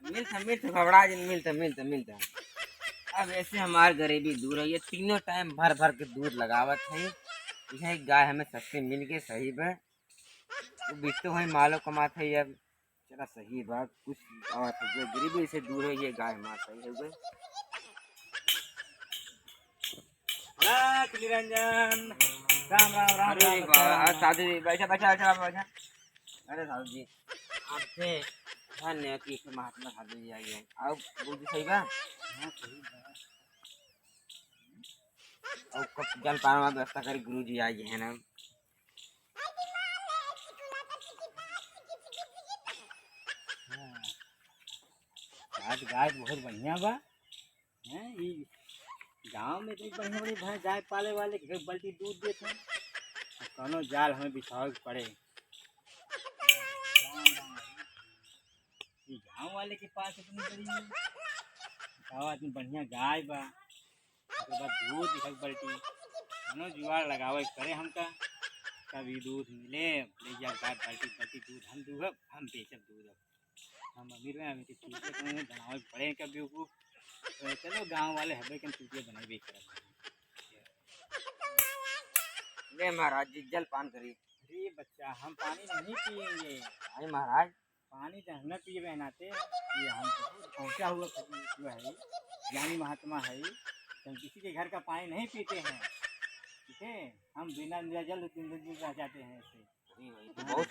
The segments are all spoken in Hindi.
मिलता घबरा जिन मिलता। अब ऐसे हमार गरीबी दूर है, ये तीनों टाइम भर भर के दूध लगावत है। यह गाय हमें सस्ते मिल के सही बा, वो बिकते हुए मालो कमात है। अब चला सही बात कुछ और गरीबी से दूर है, ये गाय हमार सही है। निरंजन राम राम राम अरे राम बाबा बच्चा। साधु जी बैठा। अरे साधु जी आपसे धन्य कि महात्मा साधु जी आई है। अब बुद्ध सही बा हाँ सही बात। और कब जल पान व्यवस्था करी, गुरु जी आई है ना। हाँ आज गाय बहुत बढ़िया बा। हैं ये गांव में इतनी बढ़िया बड़ी भैंस गाय पाले वाले के बल्टी दूध देते हैं। और कौनो जाल हमें बिछावे के पड़े। ये गांव वाले के पास इतनी बड़ी गाँव इतनी बढ़िया गाय बा, उसके बाद दूध दिखल बल्टी कौनो जुगाड़ लगावे के पड़े हमका। कभी दूध मिले ले जा गाय बाल्टी बाल्टी दूध हम दूहब, हम बेचब दूध। अब हम अमीर में हमें चूतिया कहीं बनावे के पड़े कभी वो। चलो गांव वाले हबे के चूतिया बनाई करब। ले महाराज जी जल पान करी। अरे बच्चा हम पानी नहीं पिएंगे। अरे महाराज पानी तो हम न पिए बनाते, ये हम बहुत पहुँचा हुआ है, ज्ञानी महात्मा है। हम किसी के घर का पानी नहीं पीते हैं, ठीक है। हम बिना जल रह जाते हैं ऐसे। तो बहुत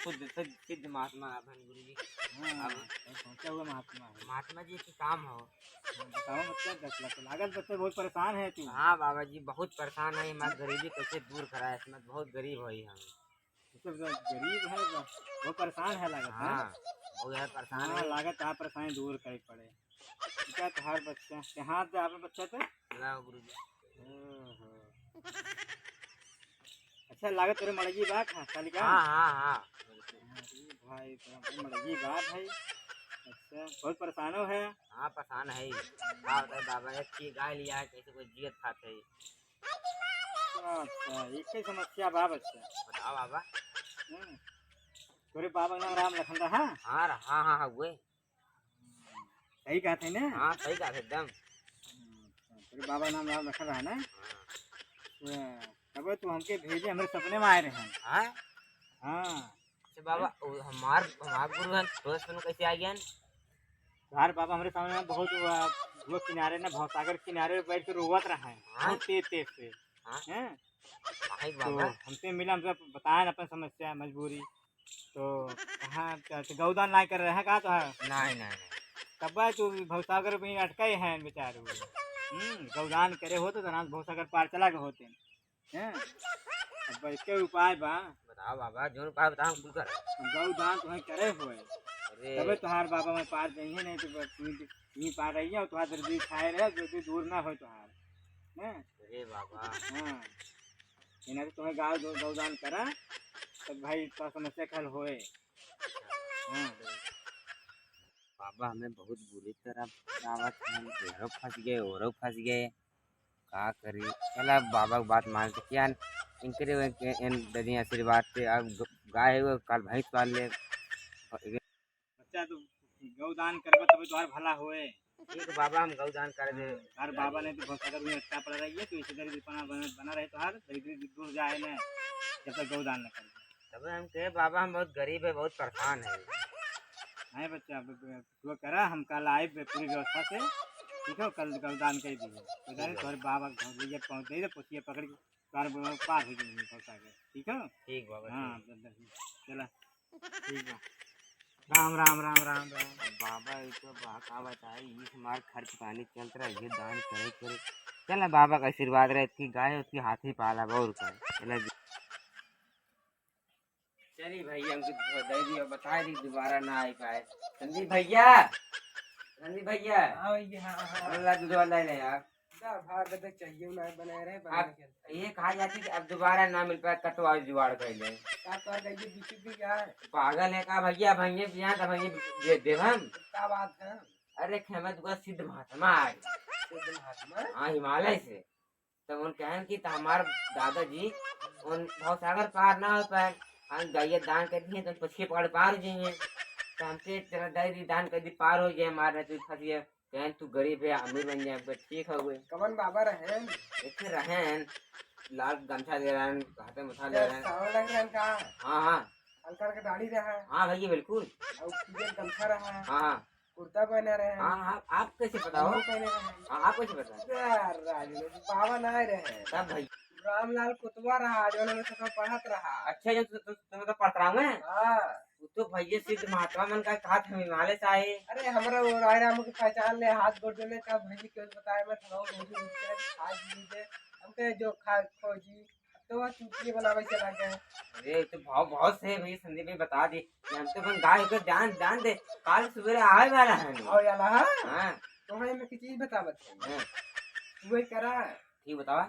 सिद्ध महात्मा है गुरु जी। हाँ पहुँचा हुआ महात्मा है। महात्मा जी की काम हो। बताओ मतलब 10 लाख लागत बच्चे बहुत परेशान है तू। हाँ बाबा जी बहुत परेशान है, मैं गरीबी कैसे दूर कराए, इसमें बहुत गरीब है हम। मतलब गरीब है बहुत परेशान है लागत। हाँ बहुत ज़्यादा परेशान हाँ है। लागत आप परेशानी दूर करे पड़े। क्या तुम्हार बच्चा यहाँ पे आपका बच्चा तो लाओ गुरु जी। अच्छा लागत तेरे मड़गी बात है खाली का। हाँ अरे भाई तो मड़गी बात है। अच्छा बहुत परेशानो है। हाँ परेशान है। क्या होता है बाबा, एक की गाय लिया है कैसे कोई जियत खाते है। अच्छा एक ही समस्या बा बच्चा। बताओ बाबा। तोरे बाबा का नाम राम लखन रहा। हाँ हुए। सही कहते हैं ना। हाँ सही कहा एकदम। तेरे बाबा का नाम राम लखन रहा ना। तब तू हमके भेजे हमारे सपने में आए रहे हैं। हाँ हाँ अच्छा बाबा हमार गुरु हैं दोस्त कैसे आ गए। तुम्हारे बाबा हमारे सामने बहुत वो किनारे ना भवसागर किनारे पे बैठ कर रोवत रहा है बहुत तेज तेज से। हैं तो बाबा हमसे मिला, हमसे बताया अपन समस्या मजबूरी। तो कहाँ गौदान ना कर रहे हैं कहा तो है नहीं तब तू भवसागर में अटके हैं बेचारे। गौदान करे होते तो ना भवसागर पार चला के होते हैं। अब इसके उपाय बा। बताओ बाबा जो उपाय बताओ कर। गौदान तुम्हें करे हुए अरे तबे तुम्हारे बाबा में पार जाइए, नहीं तो नहीं पार रही है। तुम्हारा दर्दी खाए रहे जो दूर ना हो तुम्हारा। अरे बाबा हाँ इन्हें तो तुम्हें गाँव गौदान करा तब भाई इसका समस्या हल होए। हाँ बाबा हमें बहुत बुरी तरह दावत है, इधरों फंस गए औरों फंस गए, का करी। चला बाबा की बात मानते क्या इनके इन ददी आशीर्वाद से अब गाय हुए कल भैंस पाल ले। बच्चा तो गौदान करबा तब तुम्हारा भला होए। ठीक है बाबा हम गौदान कर दे। हर बाबा ने तो बहुत अगर में अटका पड़ रही है तो इसी तरह बना रहे तो हर दरिद्री दूर जाए ना जब तक गौदान न कर। तब हम कहे बाबा हम बहुत गरीब है, बहुत परेशान है। नहीं बच्चा वो करा हम कल आए पूरी व्यवस्था से, ठीक है। कल गौदान कर दिए तुम्हारे बाबा भैया पहुँच गई पूछिए पकड़ के पार हो गई पहुँचा के, ठीक है। ठीक बाबा। हाँ चला ठीक है। राम राम राम राम राम। बाबा इसको का बताए इस मार खर्च पानी चल रहा है, ये दान करे चला बाबा का आशीर्वाद रहे थी गाय उसकी हाथी पाला बहुत कर चला। चलिए भैया हमको दे दिया बता दी दोबारा ना आ पाए। संदीप भैया अल्लाह दूध वाला ले यार चाहिए ना बनाए रहे आप ये कहा जाती कि अब दोबारा ना मिल पाए कटवा जुगाड़ कर ले। पागल है का भैया भैया यहाँ का भैया दे दे हम क्या बात है। अरे खेमत को सिद्ध महात्मा आए हाँ हिमालय से। तो उन कहन की हमारे दादाजी उन भवसागर पार ना हो पाए, हम गैया दान कर दिए तो पछिए पकड़ पार जाइए। तो हमसे चला दाई दान कर दी पार हो जाए हमारे तू फंसिए कहन तू गरीब है अमीर बन जाए फिर ठीक हो गए कमन बाबा रहे इतने रहन लाल गमछा ले रहे हैं हाथ में उठा ले रहे हैं सावन लग रहा है का हाँ हाँ हल्का हल्का दाढ़ी रहा है हाँ भैया बिल्कुल और पीछे गमछा रहा है हाँ हाँ कुर्ता पहने रहे हैं हाँ हाँ आप कैसे बताओ कमीज पहने रहे हैं हाँ आप कैसे बताओ यार राजू बाबा ना रहे सब भाई रामलाल कुतवा रहा जो में सब पढ़त रहा अच्छा जो तुम्हें तो पढ़ रहा हूँ मैं हाँ वो तो भैया सिद्ध महात्मा मन का कहा था हिमालय से आए अरे हमारा वो राय राम की पहचान ले हाथ गोड़ जोड़ने का भाई क्यों बताया मैं थोड़ा भोजी उनके खा लीजिए हमके जो खा खोजी तो वह चुटकी बनावे चला गया अरे तो भाव बहुत से भैया संदीप ने बता दी कि हम तो अपन गाय को जान जान दे काल सवेरे आए वाला है और याला हाँ हाँ तो हमें मैं की चीज बतावत है हाँ, वही करा ठीक बताओ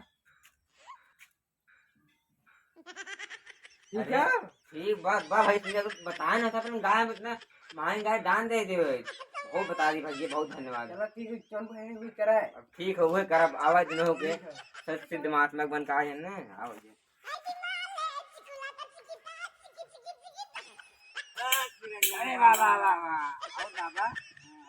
ठीक है ठीक बात बा भाई तुझे तो बताया ना था अपन गाय में इतना मांग गाय दान दे दे बहुत बता दी भैया बहुत धन्यवाद चलो ठीक है कौन भाई भी करा है अब ठीक हो गए करब आवाज न हो के ठीक है। सच सिद्ध महात्मा बन का है ना आवाज अरे वाह वाह वाह वाह और बाबा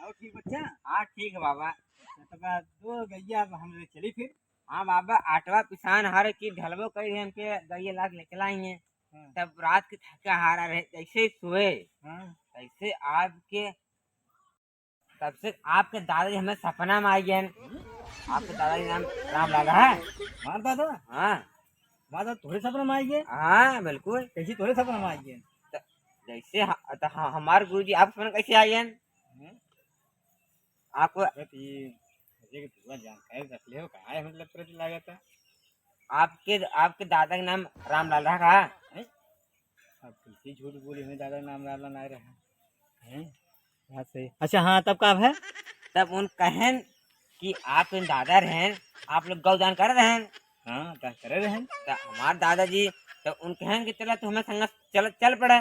और ठीक बच्चा हाँ ठीक है बाबा तो बा दो गैया अब हम चली फिर हाँ बाबा आठवा पिसान हर की ढलबो कर हम पे गैया लाख लेके आएंगे हाँ तब रात के थका हारा रहे जैसे ही सोए हाँ तैसे आपके तब से आपके दादाजी हमें सपना में आई गए आपके दादाजी नाम राम लाला है मार दादा हाँ दादा थोड़े सपना में आई गए हाँ बिल्कुल कैसी थोड़े सपना में आई गए जैसे हमारे गुरुजी आप सपना कैसे आई गए आपको ये मुझे कि पूरा जानकारी रख ले हो कहाँ है मतलब प्रति लागत है आपके आपके दादा का नाम राम लाला का अब कैसे झूठ बोले हमें दादा नाम लाला ना रहा है हाँ सही अच्छा हाँ तब कब है तब उन कहन कि आप इन दादा रहें आप लोग गौदान कर रहे हैं हाँ तब करे रहे तो हमारे दादाजी तो उन कहन कि चला तो हमें संग चल पड़े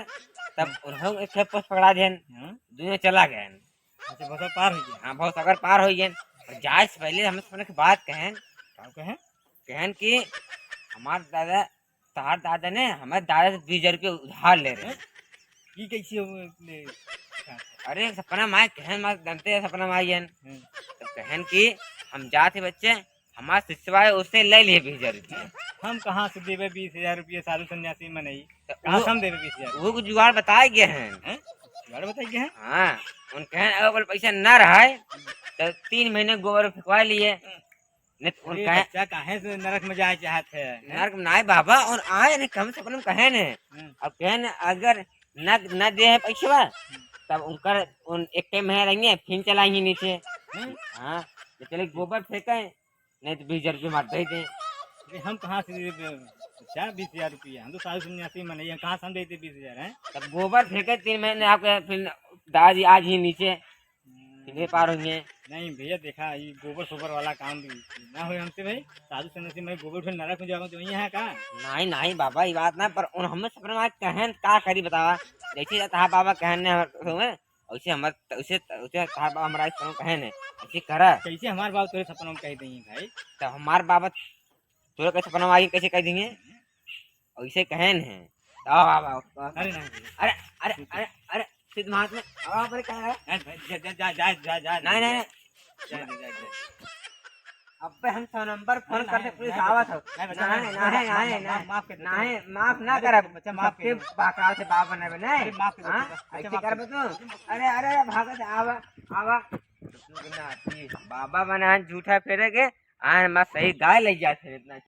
तब उन्होंने एक ठे पोस्ट पकड़ा दिए हाँ दुनिया चला गए अच्छा बस पार हो गया हाँ बहुत अगर पार हो गए और जाए से पहले हमें सुनने के बाद कहन कब कहे कहन कि हमारे दादा तार दादा ने हमारे दादा से 20,000 रुपये उधार ले रहे हैं ये कैसे ले अरे सपना माए कहन मार जानते हैं सपना माई हाँ, तो कहन कि हम जाते बच्चे हमारे शिष्यवाए उससे ले लिए 20,000 रुपये हम कहाँ से देवे 20,000 रुपये साधु सन्यासी में नहीं तो कहाँ से हम देवे 20,000 वो कुछ जुगाड़ बताए गए हैं जुगाड़ बताइए हैं हाँ उन कहन अगर पैसा न रहा तो 3 महीने गोबर फेंकवा लिए नहीं तो उन अरे कहे बच्चा काहे से नरक में जाए चाहते हैं नरक में नाय बाबा और आए ने कम से कम कहे ने अब कहन अगर न दे है पैसा तब उनकर उन एक टाइम में रहेंगे फिर चलाएंगे नीचे हाँ तो चले गोबर फेंके नहीं तो 20,000 रुपये मार दे दें अरे हम कहाँ से देवे बच्चा 20,000 रुपये हम तो साधु सन्यासी में नहीं है कहाँ से हम देते 20,000 हैं तब गोबर फेंके 3 महीने आपके फिर दादाजी आज ही नीचे फिर पार होंगे नहीं भैया देखा ये गोबर सोबर वाला काम भी ना हो हमसे भाई साधु सन्यासी में गोबर उठे नरक में जाओ तो वही है का नहीं नहीं बाबा ये बात ना पर उन हमें सपने में कहन का करी बतावा जैसे कहा बाबा कहने हमें वैसे हमारे वैसे वैसे कहा बाबा हमारा इस कहन है ऐसे करा कैसे हमारे बाप तेरे सपनों में कह देंगे भाई तो हमारे बाबा तोरे कैसे सपना में आगे कैसे कह देंगे वैसे कहन है अरे नहीं भैया अरे अरे अरे अरे सिद्ध महात्मा अब पर क्या है नहीं भाई, जा जा जा जा जा नहीं नहीं जा जा जा जा अब पे हम 100 नंबर फोन नहीं, करते नहीं, पुलिस नहीं, आवत हो नहीं, बच्चा, नहीं नहीं नहीं माफ कर दो, नहीं माफ ना अरे, करब बच्चा, माफ कर सबके दो। बाकरा से बाप बनावे नहीं अरे, माफ कर दो, हाँ? बच्चा, ऐसे माफ कर करबे तू अरे अरे भागत आवा आवा बाबा बना झूठा फेरे के आ मैं सही गाय ले जाते इतना